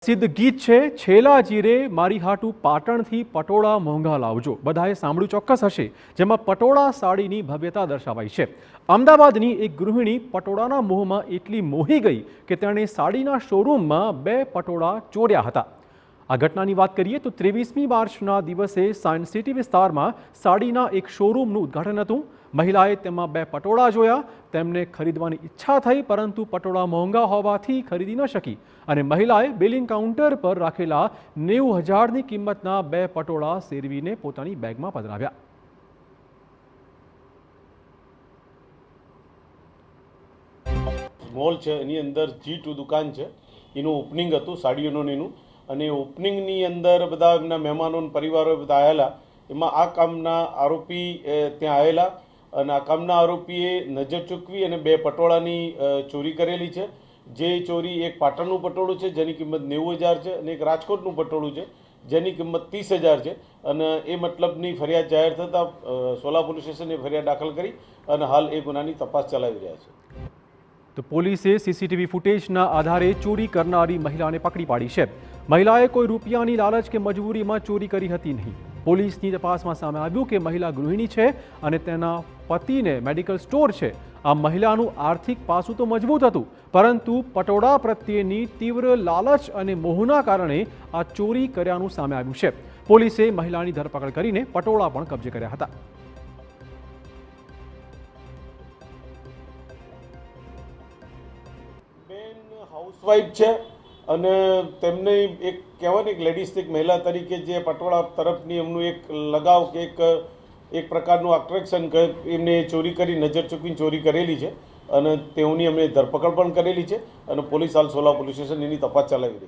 પ્રસિદ્ધ ગીત છે છેલા જીરે મારી હાટુ પાટણથી પટોળા મોંઘા લાવજો. બધાએ સાંભળ્યું ચોક્કસ હશે, જેમાં પટોળા સાડીની ભવ્યતા દર્શાવાઈ છે. અમદાવાદની એક ગૃહિણી પટોળાના મોહમાં એટલી મોહી ગઈ કે તેણે સાડીના શોરૂમમાં 2 પટોળા ચોર્યા હતા. આ ઘટનાની વાત કરીએ તો 23મી માર્ચના દિવસે સાયન્સ સિટી વિસ્તારમાં સાડીના એક શોરૂમનું ઉદ્ઘાટન હતું. મહિલાએ તેમાં 2 પટોળા જોયા. તેમને ખરીદવાની ઈચ્છા થઈ, પરંતુ પટોળા મોંઘા હોવાથી ખરીદી ન શકી અને મહિલાએ બિલિંગ કાઉન્ટર પર રાખેલા 90,000ની કિંમતના 2 પટોળા સેરવીને પોતાની બેગમાં પધરાવ્યા. મોલ છે એની અંદર G2 દુકાન છે, એનું ઓપનિંગ હતું સાડીઓનું એનું, અને ઓપનિંગની અંદર બધા એમના મહેમાનો પરિવારો બધા આવેલા. એમાં આ કામના આરોપી ત્યાં આવેલા અને આ કામના આરોપીએ નજર ચૂકવી અને 2 પટોળાની ચોરી કરેલી છે. જે ચોરી એક પાટણનું પટોળું છે જેની કિંમત 90,000 છે અને એક રાજકોટનું પટોળું છે જેની કિંમત 30,000 છે. અને એ મતલબની ફરિયાદ જાહેર થતાં સોલા પોલીસ સ્ટેશને ફરિયાદ દાખલ કરી અને હાલ એ ગુનાની તપાસ ચલાવી રહ્યા છે. તો પોલીસે સીસીટીવી ફૂટેજના આધારે ચોરી કરનારી મહિલાને પકડી પાડી છે. મહિલાએ કોઈ રૂપિયાની લાલચ કે મજબૂરીમાં ચોરી કરી હતી નહીં. પોલીસની તપાસમાં સામે આવ્યું કે મહિલા ગૃહિણી છે અને તેના પતિને મેડિકલ સ્ટોર છે. આ મહિલાનું આર્થિક પાસું તો મજબૂત હતું, પરંતુ પટોળા પ્રત્યેની તીવ્ર લાલચ અને મોહના કારણે આ ચોરી કર્યાનું સામે આવ્યું છે. પોલીસે મહિલાની ધરપકડ કરીને પટોળા પણ કબજે કર્યા હતા. હાઉસવાઈફ છે અને તેમને એક કહેવાય ને એક લેડીઝ એક મહિલા તરીકે જે પટોળા તરફની એમનું એક લગાવ કે એક પ્રકારનું આટ્રેક્શન કે એમને ચોરી કરી નજર ચૂકવીને ચોરી કરેલી છે અને તેઓની એમને ધરપકડ પણ કરેલી છે અને પોલીસ હાલ સોલા પોલીસ સ્ટેશન એની તપાસ ચલાવી રહી છે.